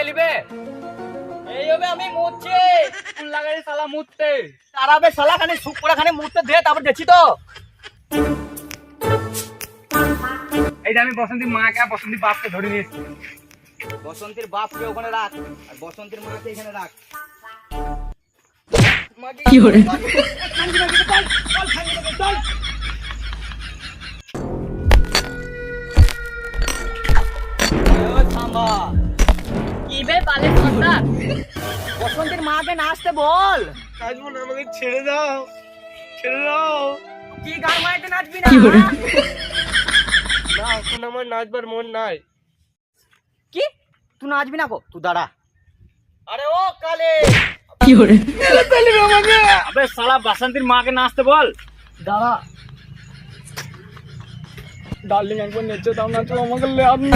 লাগে লিবে এই হবে আমি মুতছি ফুল লাগাই শালা মুততে তারাবে শালা খানে সুপ করে খানে মুততে দে তারপর দেখছি তো এই যে আমি বসন্তীর মাকে আর বসন্তীর বাপকে ধরে নিয়েছি বসন্তীর বাপকে ওখানে রাখ আর বসন্তীর মাকে এখানে রাখ কি হরে কি বে বালে সন্তান বসন্তীর মাকে নাচতে বল নাচবো না, আমাকে ছেড়ে দাও, ছেড়ে দাও। কি গান মাইতে নাচবি না না, এখন আমার নাচবার মন নাই। কি তুই নাচবি না গো তুই দাঁড়া আরে ও কালে কি হরে আবে শালা বসন্তীর মাকে নাচতে বল দাঁড়া ডার্লিং একবার নেচে দাও না তো আমাকে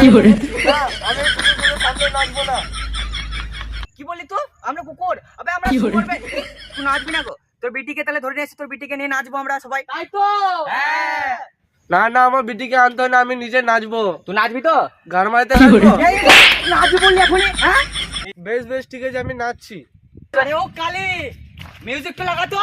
কি হরে না, আমি কুকুরের সামনে নাচবো না। কি বললি তুই আমরা কুকুর আবে আমরা কি কি বলে? করবে তুই নাচবি না গো তোর বিটিকে তাহলে ধরে নিয়ে এসে তোর বিটিকে নিয়ে নাচবো আমরা সবাই তাই তো হ্যাঁ না না, আমার বিটিকে আনতে হয় না, আমি নিজে নাচবো। তুই নাচবি তো গান মাইতে কি নাচবো। বলে? এই নাচবি বললি এখনই হ্যাঁ বেশ বেশ, ঠিক আছে, আমি নাচছি। আরে ও কালি মিউজিকটা লাগা তো